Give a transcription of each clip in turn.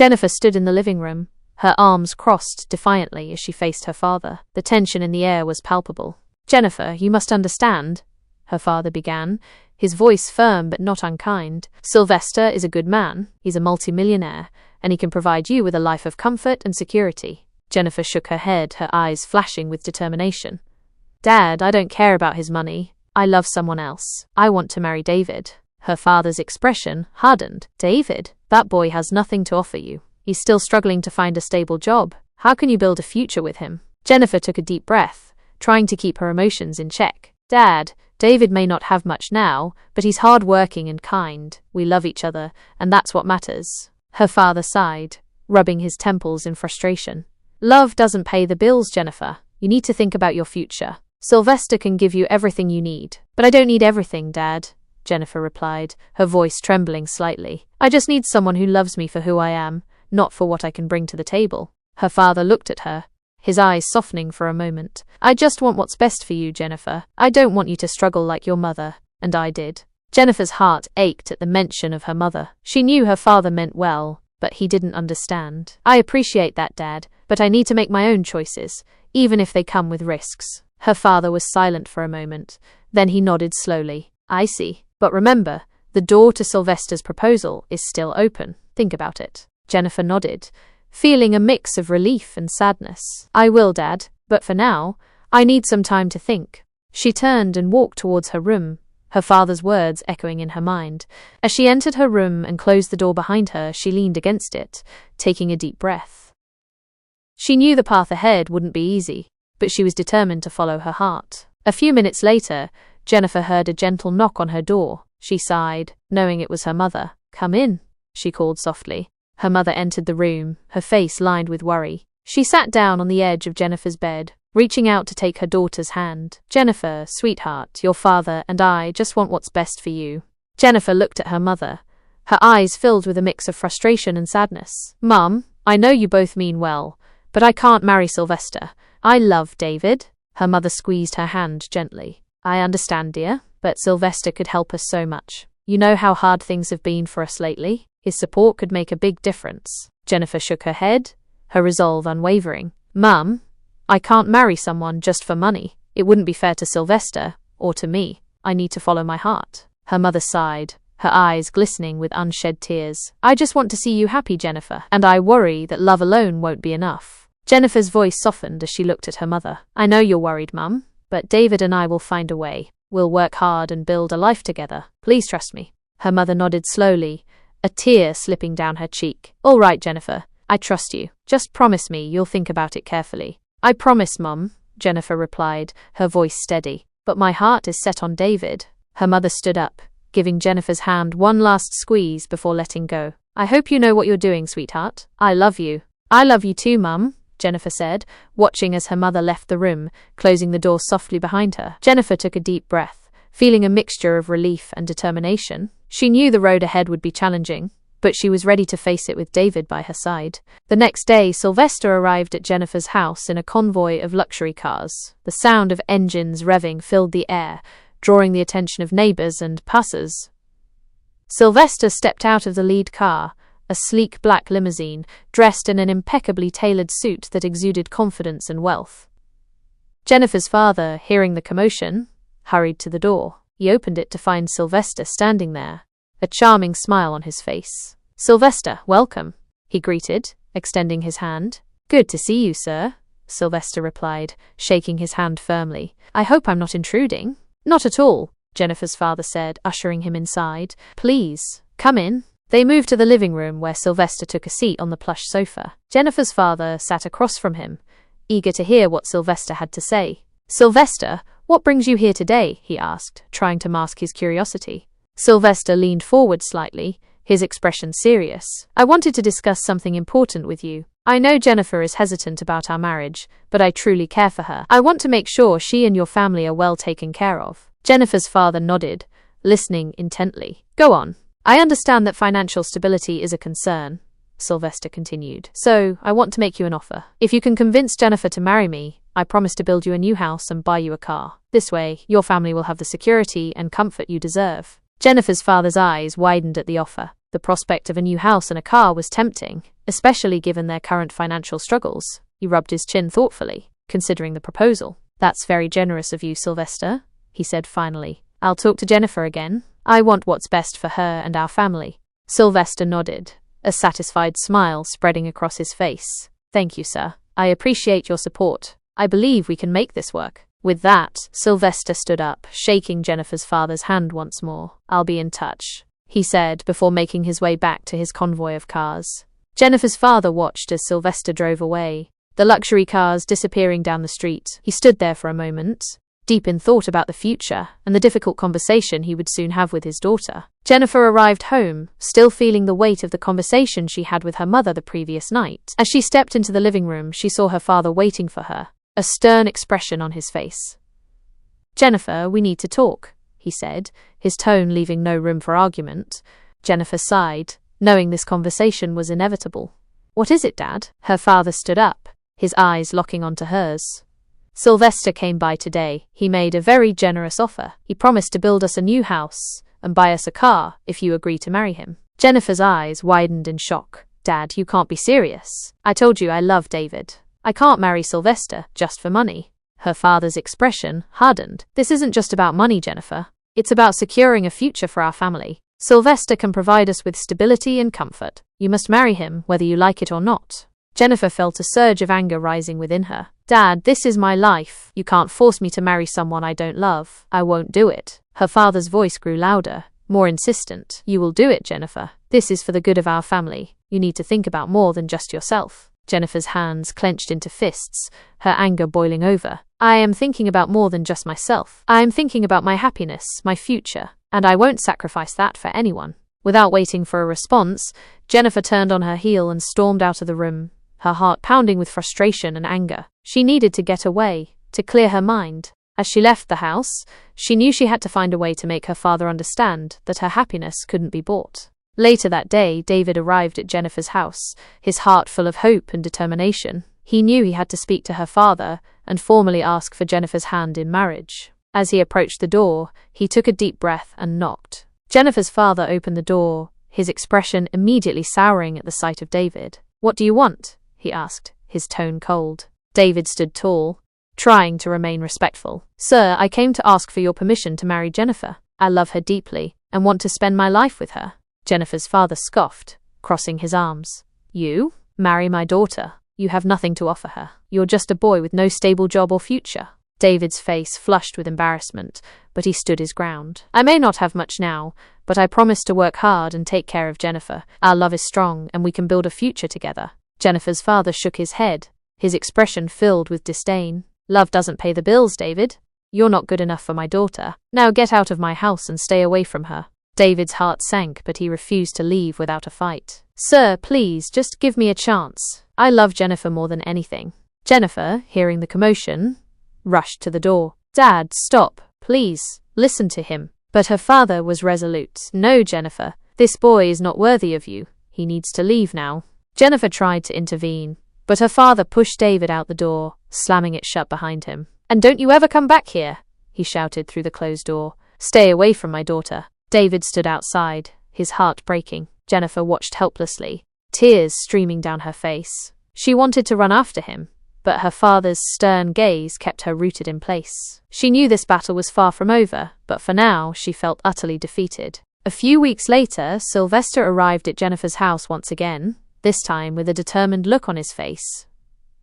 Jennifer stood in the living room, her arms crossed defiantly as she faced her father. The tension in the air was palpable. "Jennifer, you must understand," her father began, his voice firm but not unkind. "Sylvester is a good man, he's a multimillionaire, and he can provide you with a life of comfort and security." Jennifer shook her head, her eyes flashing with determination. "Dad, I don't care about his money. I love someone else. I want to marry David." Her father's expression hardened. "David? That boy has nothing to offer you. He's still struggling to find a stable job. How can you build a future with him?" Jennifer took a deep breath, trying to keep her emotions in check. "Dad, David may not have much now, but he's hard-working and kind. We love each other, and that's what matters." Her father sighed, rubbing his temples in frustration. "Love doesn't pay the bills, Jennifer. You need to think about your future. Sylvester can give you everything you need." "But I don't need everything, Dad," Jennifer replied, her voice trembling slightly. "I just need someone who loves me for who I am, not for what I can bring to the table." Her father looked at her, his eyes softening for a moment. "I just want what's best for you, Jennifer. I don't want you to struggle like your mother, and I did." Jennifer's heart ached at the mention of her mother. She knew her father meant well, but he didn't understand. "I appreciate that, Dad, but I need to make my own choices, even if they come with risks." Her father was silent for a moment, then he nodded slowly. "I see. But remember, the door to Sylvester's proposal is still open. Think about it." Jennifer nodded, feeling a mix of relief and sadness. "I will, Dad, but for now, I need some time to think." She turned and walked towards her room, her father's words echoing in her mind. As she entered her room and closed the door behind her, she leaned against it, taking a deep breath. She knew the path ahead wouldn't be easy, but she was determined to follow her heart. A few minutes later, Jennifer heard a gentle knock on her door. She sighed, knowing it was her mother. "Come in," she called softly. Her mother entered the room, her face lined with worry. She sat down on the edge of Jennifer's bed, reaching out to take her daughter's hand. "Jennifer, sweetheart, your father and I just want what's best for you." Jennifer looked at her mother, her eyes filled with a mix of frustration and sadness. "Mum, I know you both mean well, but I can't marry Sylvester. I love David." Her mother squeezed her hand gently. "I understand, dear, but Sylvester could help us so much. You know how hard things have been for us lately. His support could make a big difference." Jennifer shook her head, her resolve unwavering. "Mum, I can't marry someone just for money. It wouldn't be fair to Sylvester, or to me. I need to follow my heart." Her mother sighed, her eyes glistening with unshed tears. "I just want to see you happy, Jennifer, and I worry that love alone won't be enough." Jennifer's voice softened as she looked at her mother. "I know you're worried, Mum, but David and I will find a way. We'll work hard and build a life together. Please trust me." Her mother nodded slowly, a tear slipping down her cheek. "All right, Jennifer, I trust you. Just promise me you'll think about it carefully." "I promise, Mum," Jennifer replied, her voice steady. "But my heart is set on David." Her mother stood up, giving Jennifer's hand one last squeeze before letting go. "I hope you know what you're doing, sweetheart. I love you." "I love you too, Mum," Jennifer said, watching as her mother left the room, closing the door softly behind her. Jennifer took a deep breath, feeling a mixture of relief and determination. She knew the road ahead would be challenging, but she was ready to face it with David by her side. The next day, Sylvester arrived at Jennifer's house in a convoy of luxury cars. The sound of engines revving filled the air, drawing the attention of neighbors and passers. Sylvester stepped out of the lead car, a sleek black limousine, dressed in an impeccably tailored suit that exuded confidence and wealth. Jennifer's father, hearing the commotion, hurried to the door. He opened it to find Sylvester standing there, a charming smile on his face. "Sylvester, welcome," he greeted, extending his hand. "Good to see you, sir," Sylvester replied, shaking his hand firmly. "I hope I'm not intruding." "Not at all," Jennifer's father said, ushering him inside. "Please, come in." They moved to the living room where Sylvester took a seat on the plush sofa. Jennifer's father sat across from him, eager to hear what Sylvester had to say. "Sylvester, what brings you here today?" he asked, trying to mask his curiosity. Sylvester leaned forward slightly, his expression serious. "I wanted to discuss something important with you. I know Jennifer is hesitant about our marriage, but I truly care for her. I want to make sure she and your family are well taken care of." Jennifer's father nodded, listening intently. "Go on." "I understand that financial stability is a concern," Sylvester continued. "So, I want to make you an offer. If you can convince Jennifer to marry me, I promise to build you a new house and buy you a car. This way, your family will have the security and comfort you deserve." Jennifer's father's eyes widened at the offer. The prospect of a new house and a car was tempting, especially given their current financial struggles. He rubbed his chin thoughtfully, considering the proposal. "That's very generous of you, Sylvester," he said finally. "I'll talk to Jennifer again. I want what's best for her and our family." Sylvester nodded, a satisfied smile spreading across his face. "Thank you, sir. I appreciate your support. I believe we can make this work." With that, Sylvester stood up, shaking Jennifer's father's hand once more. "I'll be in touch," he said before making his way back to his convoy of cars. Jennifer's father watched as Sylvester drove away, the luxury cars disappearing down the street. He stood there for a moment, deep in thought about the future and the difficult conversation he would soon have with his daughter. Jennifer arrived home, still feeling the weight of the conversation she had with her mother the previous night. As she stepped into the living room, she saw her father waiting for her, a stern expression on his face. "Jennifer, we need to talk," he said, his tone leaving no room for argument. Jennifer sighed, knowing this conversation was inevitable. "What is it, Dad?" Her father stood up, his eyes locking onto hers. "Sylvester came by today. He made a very generous offer. He promised to build us a new house and buy us a car if you agree to marry him." Jennifer's eyes widened in shock. "Dad, you can't be serious. I told you I love David. I can't marry Sylvester just for money." Her father's expression hardened. "This isn't just about money, Jennifer. It's about securing a future for our family. Sylvester can provide us with stability and comfort. You must marry him, whether you like it or not." Jennifer felt a surge of anger rising within her. "Dad, this is my life. You can't force me to marry someone I don't love. I won't do it." Her father's voice grew louder, more insistent. "You will do it, Jennifer. This is for the good of our family. You need to think about more than just yourself." Jennifer's hands clenched into fists, her anger boiling over. "I am thinking about more than just myself. I am thinking about my happiness, my future, and I won't sacrifice that for anyone." Without waiting for a response, Jennifer turned on her heel and stormed out of the room, her heart pounding with frustration and anger. She needed to get away, to clear her mind. As she left the house, she knew she had to find a way to make her father understand that her happiness couldn't be bought. Later that day, David arrived at Jennifer's house, his heart full of hope and determination. He knew he had to speak to her father and formally ask for Jennifer's hand in marriage. As he approached the door, he took a deep breath and knocked. Jennifer's father opened the door, his expression immediately souring at the sight of David. "What do you want?" he asked, his tone cold. David stood tall, trying to remain respectful. "Sir, I came to ask for your permission to marry Jennifer. I love her deeply and want to spend my life with her." Jennifer's father scoffed, crossing his arms. "You? Marry my daughter? You have nothing to offer her. You're just a boy with no stable job or future." David's face flushed with embarrassment, but he stood his ground. "I may not have much now, but I promise to work hard and take care of Jennifer. Our love is strong and we can build a future together." Jennifer's father shook his head, his expression filled with disdain. "Love doesn't pay the bills, David. You're not good enough for my daughter. Now get out of my house and stay away from her." David's heart sank, but he refused to leave without a fight. "Sir, please, just give me a chance. I love Jennifer more than anything." Jennifer, hearing the commotion, rushed to the door. "Dad, stop. Please, listen to him." But her father was resolute. "No, Jennifer. This boy is not worthy of you. He needs to leave now." Jennifer tried to intervene, but her father pushed David out the door, slamming it shut behind him. "And don't you ever come back here," he shouted through the closed door. "Stay away from my daughter." David stood outside, his heart breaking. Jennifer watched helplessly, tears streaming down her face. She wanted to run after him, but her father's stern gaze kept her rooted in place. She knew this battle was far from over, but for now she felt utterly defeated. A few weeks later, Sylvester arrived at Jennifer's house once again, this time with a determined look on his face.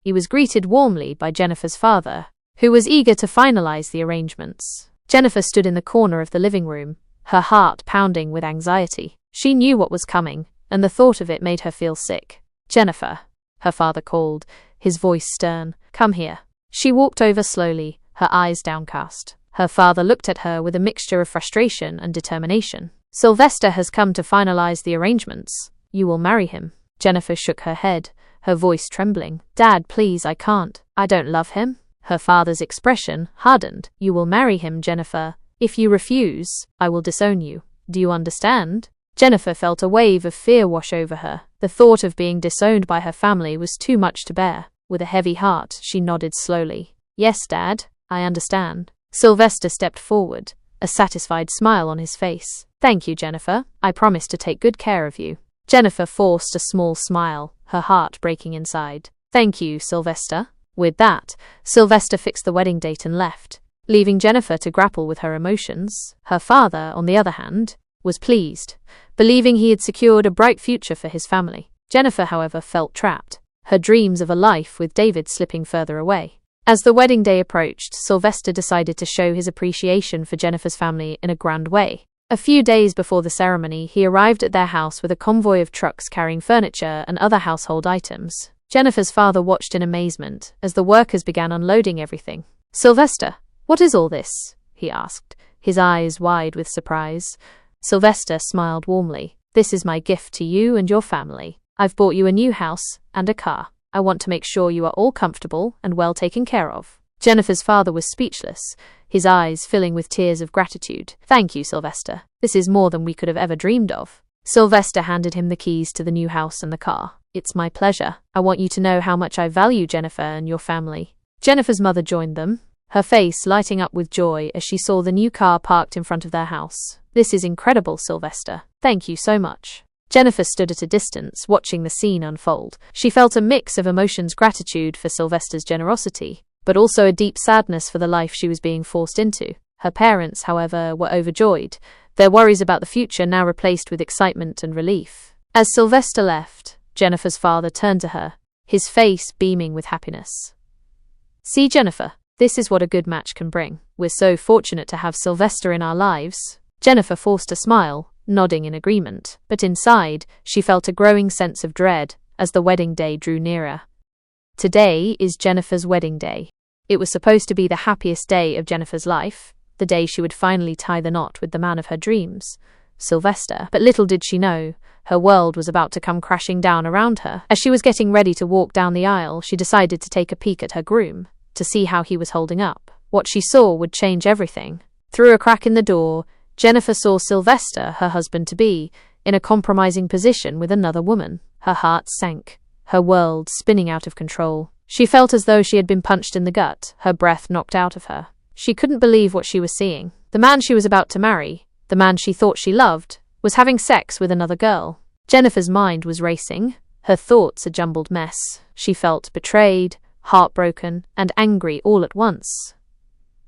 He was greeted warmly by Jennifer's father, who was eager to finalize the arrangements. Jennifer stood in the corner of the living room, her heart pounding with anxiety. She knew what was coming, and the thought of it made her feel sick. "Jennifer," her father called, his voice stern. "Come here." She walked over slowly, her eyes downcast. Her father looked at her with a mixture of frustration and determination. "Sylvester has come to finalize the arrangements. You will marry him." Jennifer shook her head, her voice trembling. "Dad, please, I can't. I don't love him." Her father's expression hardened. "You will marry him, Jennifer. If you refuse, I will disown you. Do you understand?" Jennifer felt a wave of fear wash over her. The thought of being disowned by her family was too much to bear. With a heavy heart, she nodded slowly. "Yes, Dad, I understand." Sylvester stepped forward, a satisfied smile on his face. Thank you, Jennifer. I promise to take good care of you. Jennifer forced a small smile, her heart breaking inside. Thank you, Sylvester. With that, Sylvester fixed the wedding date and left, leaving Jennifer to grapple with her emotions. Her father, on the other hand, was pleased, believing he had secured a bright future for his family. Jennifer, however, felt trapped, her dreams of a life with David slipping further away. As the wedding day approached, Sylvester decided to show his appreciation for Jennifer's family in a grand way. A few days before the ceremony, he arrived at their house with a convoy of trucks carrying furniture and other household items. Jennifer's father watched in amazement as the workers began unloading everything. Sylvester, what is all this? He asked, his eyes wide with surprise. Sylvester smiled warmly. This is my gift to you and your family. I've bought you a new house and a car. I want to make sure you are all comfortable and well taken care of. Jennifer's father was speechless, his eyes filling with tears of gratitude. Thank you, Sylvester. This is more than we could have ever dreamed of. Sylvester handed him the keys to the new house and the car. It's my pleasure. I want you to know how much I value Jennifer and your family. Jennifer's mother joined them, her face lighting up with joy as she saw the new car parked in front of their house. This is incredible, Sylvester. Thank you so much. Jennifer stood at a distance, watching the scene unfold. She felt a mix of emotions: gratitude for Sylvester's generosity, but also a deep sadness for the life she was being forced into. Her parents, however, were overjoyed, their worries about the future now replaced with excitement and relief. As Sylvester left, Jennifer's father turned to her, his face beaming with happiness. See, Jennifer, this is what a good match can bring. We're so fortunate to have Sylvester in our lives. Jennifer forced a smile, nodding in agreement, but inside, she felt a growing sense of dread as the wedding day drew nearer. Today is Jennifer's wedding day. It was supposed to be the happiest day of Jennifer's life, the day she would finally tie the knot with the man of her dreams, Sylvester. But little did she know, her world was about to come crashing down around her. As she was getting ready to walk down the aisle, she decided to take a peek at her groom, to see how he was holding up. What she saw would change everything. Through a crack in the door, Jennifer saw Sylvester, her husband-to-be, in a compromising position with another woman. Her heart sank, her world spinning out of control. She felt as though she had been punched in the gut, her breath knocked out of her. She couldn't believe what she was seeing. The man she was about to marry, the man she thought she loved, was having sex with another girl. Jennifer's mind was racing, her thoughts a jumbled mess. She felt betrayed, heartbroken, and angry all at once.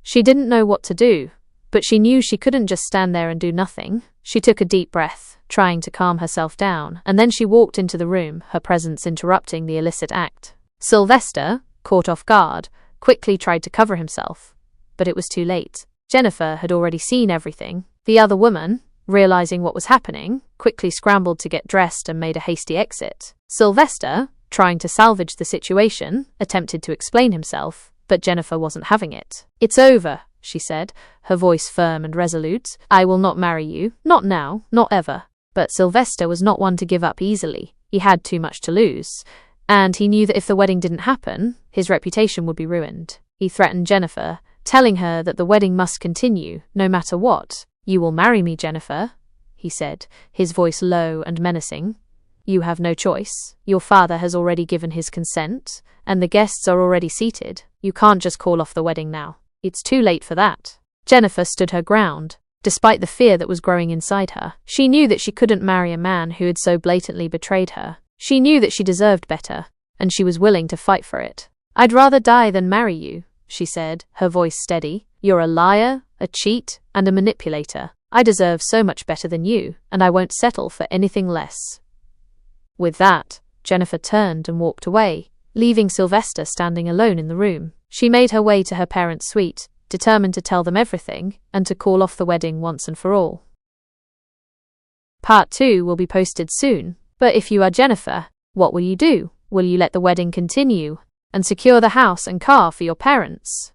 She didn't know what to do, but she knew she couldn't just stand there and do nothing. She took a deep breath, trying to calm herself down, and then she walked into the room, her presence interrupting the illicit act. Sylvester, caught off guard, quickly tried to cover himself, but it was too late. Jennifer had already seen everything. The other woman, realizing what was happening, quickly scrambled to get dressed and made a hasty exit. Sylvester, trying to salvage the situation, attempted to explain himself, but Jennifer wasn't having it. It's over, she said, her voice firm and resolute. I will not marry you, not now, not ever. But Sylvester was not one to give up easily. He had too much to lose, and he knew that if the wedding didn't happen, his reputation would be ruined. He threatened Jennifer, telling her that the wedding must continue, no matter what. You will marry me, Jennifer, he said, his voice low and menacing. You have no choice. Your father has already given his consent, and the guests are already seated. You can't just call off the wedding now. It's too late for that. Jennifer stood her ground, despite the fear that was growing inside her. She knew that she couldn't marry a man who had so blatantly betrayed her. She knew that she deserved better, and she was willing to fight for it. I'd rather die than marry you, she said, her voice steady. You're a liar, a cheat, and a manipulator. I deserve so much better than you, and I won't settle for anything less. With that, Jennifer turned and walked away, leaving Sylvester standing alone in the room. She made her way to her parents' suite, determined to tell them everything and to call off the wedding once and for all. Part 2 will be posted soon, but if you are Jennifer, what will you do? Will you let the wedding continue and secure the house and car for your parents?